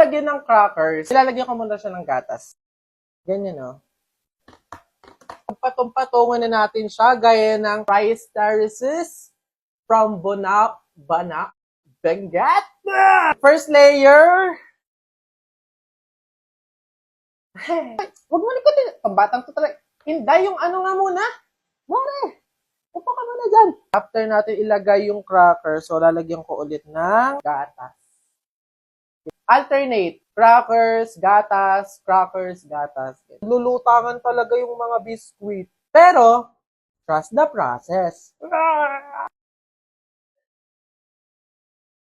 lalagyan ng crackers, ilalagyan ko muna siya ng gatas. Ganyan, no? Patong-patungan na natin siya, gaya ng rice terraces from Banak, Benguet. First layer. Huwag mo likutin. Pambatang to talaga. Hindi, yung ano nga muna. Mare, upo ka muna dyan. After natin ilagay yung cracker, so lalagyan ko ulit ng gatas. Alternate. Crackers, gatas, crackers, gatas. Lulutangan talaga yung mga biscuit. Pero, trust the process.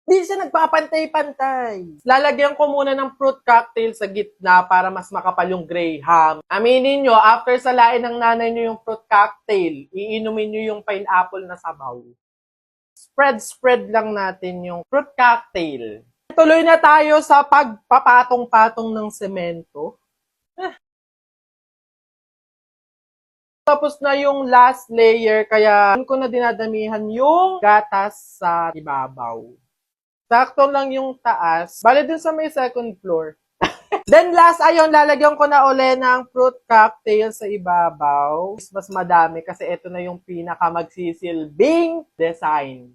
Di siya nagpapantay-pantay. Lalagyan ko muna ng fruit cocktail sa gitna para mas makapal yung graham. Aminin nyo, after salain ng nanay nyo yung fruit cocktail, iinumin nyo yung pineapple na sabaw. Spread lang natin yung fruit cocktail. Tuloy na tayo sa pagpapatong-patong ng semento. Tapos na yung last layer, kaya ko na dinadamihan yung gatas sa ibabaw. Sakto lang yung taas. Bale dun sa may second floor. Then last, ayun, lalagyan ko na uli ng fruit cocktail sa ibabaw. Mas madami kasi ito na yung pinaka magsisilbing design.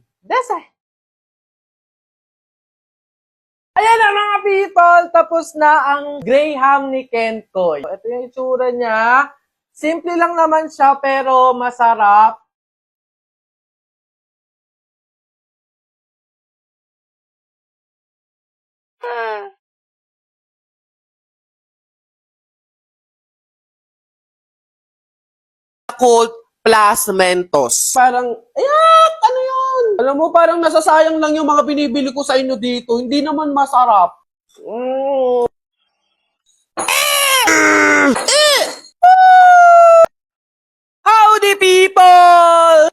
Ayan na mga people, tapos na ang graham ni Kenkoy. Ito yung itsura niya. Simple lang naman siya pero masarap. Yakult plus Mentos. Parang, ayak! Ano yun? Alam mo, parang nasasayang lang yung mga binibili ko sa inyo dito. Hindi naman masarap. Howdy, people!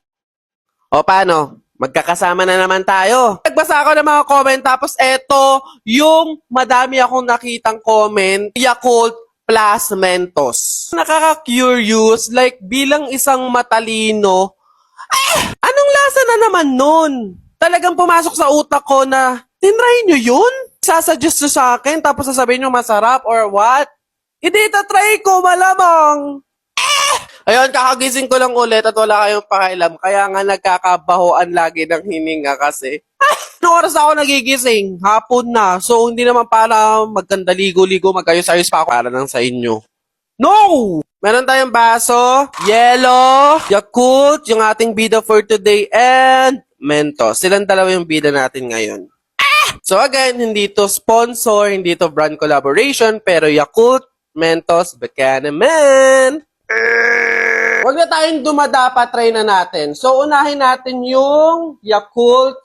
O, paano? Magkakasama na naman tayo. Nagbasa ako ng mga comment, tapos eto, yung madami akong nakitang comment, Yakult plus Mentos. Nakaka-curious, like bilang isang matalino, anong lasa na naman nun? Talagang pumasok sa utak ko na, tinry nyo yun? Sasuggest nyo sa akin, tapos sasabihin nyo masarap or what? Hindi, try ko, malamang. Ayun, kakagising ko lang ulit at wala kayong pakialam. Kaya nga nagkakabahoan lagi ng hininga kasi. Anong oras ako nagigising? Hapon na. So, hindi naman para maganda ligo-ligo, magayos-ayos pa ako para lang sa inyo. No! Meron tayong baso, yellow, Yakult, yung ating bida for today, and Mentos. Silang dalawa yung bida natin ngayon. So again, hindi to sponsor, hindi to brand collaboration, pero Yakult, Mentos, baka naman! Huwag na tayong dumadapa, try na natin. So, unahin natin yung Yakult.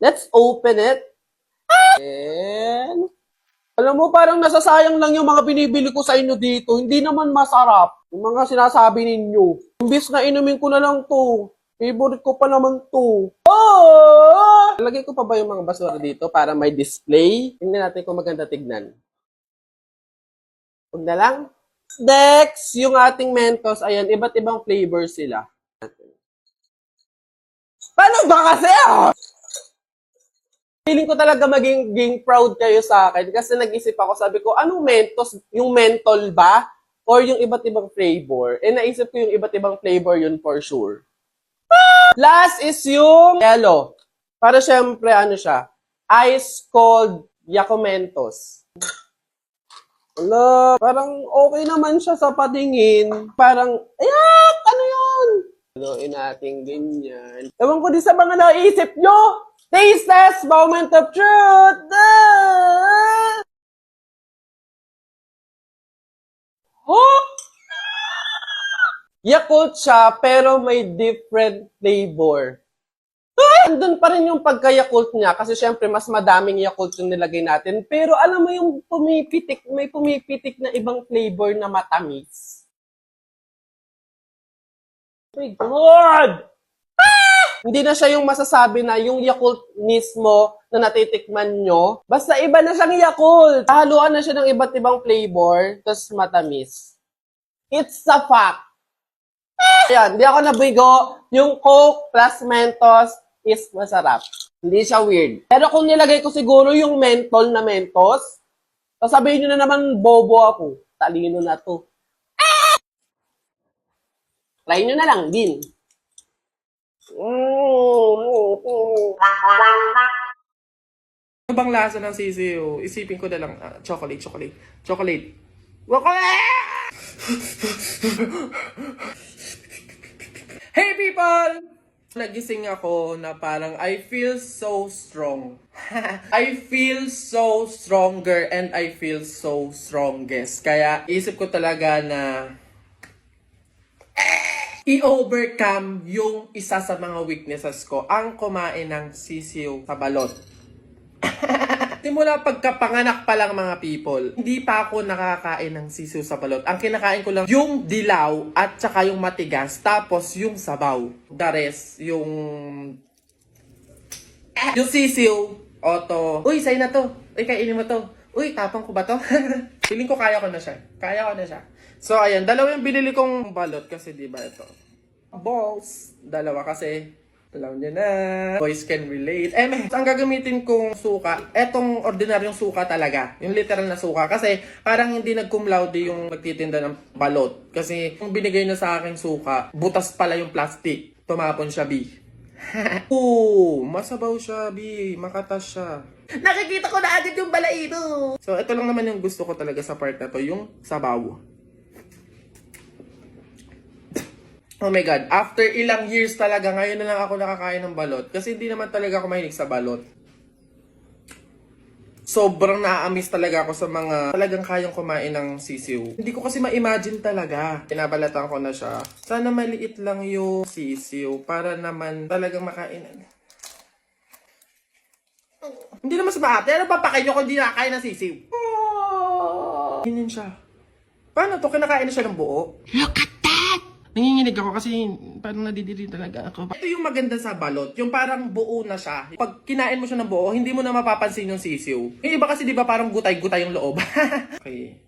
Let's open it. And, alam mo, parang nasasayang lang yung mga binibili ko sa inyo dito. Hindi naman masarap. Yung mga sinasabi ninyo. Imbis na inumin ko na lang to. Favorite ko pa naman to. Oh! Lagay ko pa ba yung mga basura dito para may display? Tingnan natin kung maganda tignan. Huwag na lang. Next, yung ating Mentos, ayan, iba't ibang flavors sila. Paano ba kasi? Feeling ko talaga maging proud kayo sa akin kasi nag-isip ako, sabi ko, anong Mentos? Yung mentol ba? Or yung iba't ibang flavor? Eh, naisip ko yung iba't ibang flavor yun for sure. Last is yung yellow. Para syempre, ano siya? Ice cold Yakumentos. Wala, parang okay naman siya sa patingin. Parang, ayak! Ano yun? Haluin natin ganyan. Ewan ko din sa mga naisip nyo. Taste test! Moment of truth! Oh! Yakult siya, pero may different flavor. Andun pa rin yung pagka-Yakult niya kasi syempre mas madaming Yakult yung nilagay natin. Pero alam mo yung pumipitik, may pumipitik na ibang flavor na matamis. Oh my God! Hindi na siya yung masasabi na yung Yakult mismo na natitikman nyo. Basta iba na siyang Yakult. Haluan na siya ng iba't ibang flavor, tapos matamis. It's a fact. Ayan, di ako nabigo. Yung Coke plus Mentos is masarap. Hindi siya weird. Pero kung nilagay ko siguro yung mentol na Mentos, sasabihin nyo na naman bobo ako. Talino na to. Try nyo na lang din. Ano bang lasa ng sisiyo? Isipin ko na lang, chocolate. Chocolate. Hey people! Nagising ako na parang I feel so strong. I feel so stronger and I feel so strongest. Kaya isip ko talaga na i-overcome yung isa sa mga weaknesses ko, ang kumain ng sisiyo sa balot. Simula pagkapanganak pa lang mga people, hindi pa ako nakakain ng sisiw sa balot. Ang kinakain ko lang yung dilaw at saka yung matigas, tapos yung sabaw. The rest, yung sisiw, oto. Uy, sa'yo na to. Uy, kainin mo to. Uy, tapang ko ba to? Feeling ko kaya ko na siya. So, ayan, dalawa yung binili kong balot kasi diba ito. Balls. Dalawa kasi. Alam niyo na. Boys can relate. Ang gagamitin kong suka, etong ordinaryong suka talaga. Yung literal na suka. Kasi parang hindi nag-cum laude yung magtitinda ng balot. Kasi yung binigay niya sa aking suka, butas pala yung plastic. Tumapon siya, B. Masabaw siya, B. Makatas siya. Nakikita ko na agad yung balaito. So, ito lang naman yung gusto ko talaga sa part na to, yung sabaw. Oh my God, after ilang years talaga, ngayon na lang ako nakakain ng balot. Kasi hindi naman talaga ako mahilig sa balot. Sobrang na-amiss talaga ako sa mga talagang kayang kumain ng sisiw. Hindi ko kasi ma-imagine talaga. Pinabalatan ko na siya. Sana maliit lang yung sisiw para naman talagang makain. Hindi naman sa maate. Ano papakain nyo kung hindi nakakain ng sisiw? Ganyan siya. Paano to? Kinakain na siya ng buo? Look at that! Nanginginig ako kasi parang nadidiri talaga ako. Ito yung maganda sa balot, yung parang buo na siya. Pag kinain mo siya ng buo, hindi mo na mapapansin yung sisiw. Yung iba kasi di ba parang gutay-gutay yung loob. Okay.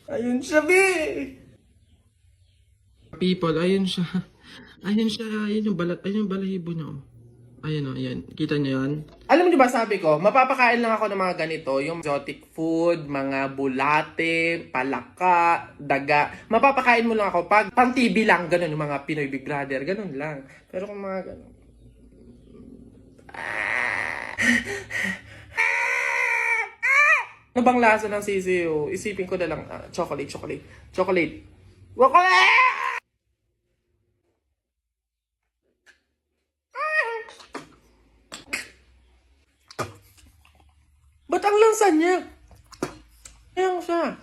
Ayun siya, be! People, ayun siya. Ayun yung balat, ayun yung balahibo niya. Ayun o, ayan. Kita niyo yan? Alam niyo ba sabi ko, mapapakain lang ako ng mga ganito, yung exotic food, mga bulate, palaka, daga. Mapapakain mo lang ako pag pang TV lang, ganun, yung mga Pinoy Big Brother, ganun lang. Pero kung mga ganun. Ano bang lasa ng sisiyo? Isipin ko na lang, chocolate. Chocolate. Ba't ang lansa niya? Ayan siya.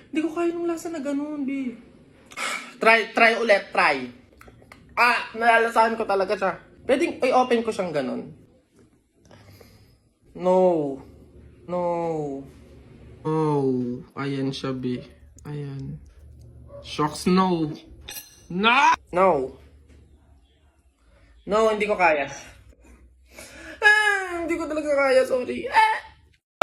Hindi ko kaya nung lasa na ganun, B. Try ulit. Nalalasahan ko talaga siya. Pwedeng i-open ko siyang ganun. No. Oh, ayan siya, B. Ayan. Shocks, no. No, hindi ko kaya. Hindi ko talaga kaya, sorry.